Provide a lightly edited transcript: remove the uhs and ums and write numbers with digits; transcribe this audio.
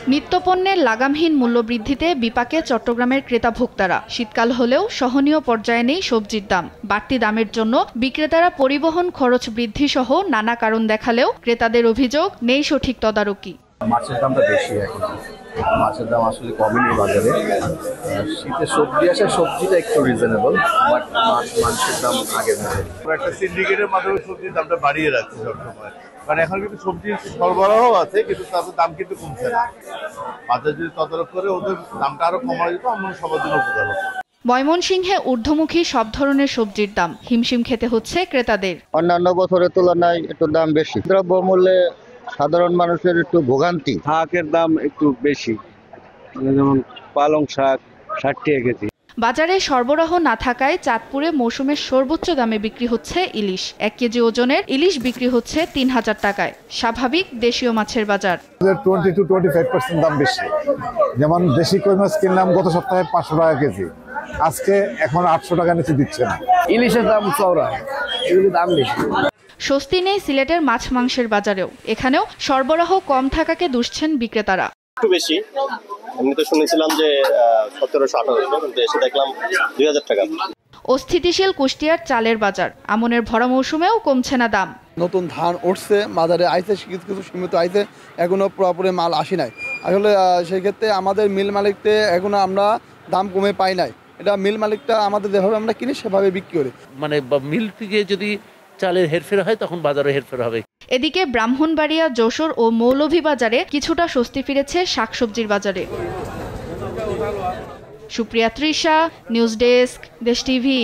নিত্যপণ্যের লাগামহীন মূল্যবৃদ্ধিতে বিপাকে চট্টগ্রামের ক্রেতা ভোক্তারা। শীতকাল হলেও সহনীয় পর্যায়ে নেই সবজির দাম। বাড়তি দামের জন্য বিক্রেতারা পরিবহন খরচ বৃদ্ধি সহ নানা কারণ দেখালেও ক্রেতাদের অভিযোগ নেই সঠিক তদারকি। মাছের দামটা বেশি এখন, মাছের দাম আসলে কমেনি বাজারে। শীতে সবজি আসে, সবজিটা একটু রিজনেবল, বাট মাছের দাম আগের মতো। একটা সিন্ডিকেটের মাধ্যমে সবজির দামটা বাড়িয়ে রাখছে সবসময়, কারণ এখন কিন্তু সবজির সরবরাহ আছে কিন্তু তাদের দাম কিন্তু কমছে না। বাজার যদি তদারক করে ওদের দামটা আরো কমানো যেত, আমরা সবার জন্য উপকার হতো। ময়মনসিংহে ঊর্ধ্বমুখী সব ধরনের সবজির দাম হিমশিম খেতে হচ্ছে ক্রেতাদের। অন্যান্য বছরের তুলনায় একটু দাম বেশি। দ্রব্যমূল্যে সাধারণ মানুষের একটু ভোগান্তি। শাকের দাম একটু বেশি, যেমন পালং শাক ৬০ টাকা কেজি। বাজারে সরবরাহ না থাকায় চাঁদপুরে মৌসুমের সর্বোচ্চ দামে বিক্রি হচ্ছে ইলিশ। ১ কেজি ওজনের ইলিশ বিক্রি হচ্ছে ৩,০০০ টাকায়। স্বাভাবিক দেশীয় মাছের বাজার 20-25% দাম বেশি। যেমন দেশি কই মাছ কিনলাম গত সপ্তাহে 500 টাকা কেজি, আজকে এখন 800 টাকা নিচে দিচ্ছে না। ইলিশের দাম চওড়া, এগুলোর দাম বেশি। স্বস্তি নেই সিলেটের মাছ মাংসের বাজারেও। এখানেও সরবরাহ কম থাকাকে দুষছেন বিক্রেতারা। একটু বেশি, আমি তো শুনেছিলাম যে 1700-1800, কিন্তু এসে দেখলাম 2000 টাকা। অস্থিতিশীল কুষ্টিয়ার চালের বাজার। আমনের ভরা মৌসুমেও কমছে না দাম। নতুন ধান উঠছে, বাজারে আইছে, কিছু সীমিত আইছে, এখনো পুরোপুরি মাল আসি নাই। আসলে সেই ক্ষেত্রে আমাদের মিল মালিকতে এখনো আমরা দাম কমে পাই নাই। এটা মিল মালিকটা আমাদের যেভাবে আমরা কিনি সেভাবে বিক্রি করি। মানে মিল থেকে যদি চালের হেরফের হয় তখন বাজারে হেরফের হবে। এদিকে ব্রাহ্মণবাড়িয়া, যশোর ও মৌলভীবাজারে কিছুটা স্বস্তি ফিরেছে শাকসবজির বাজারে। সুপ্রিয়া তৃষা, নিউজ ডেস্ক, দেশ টিভি।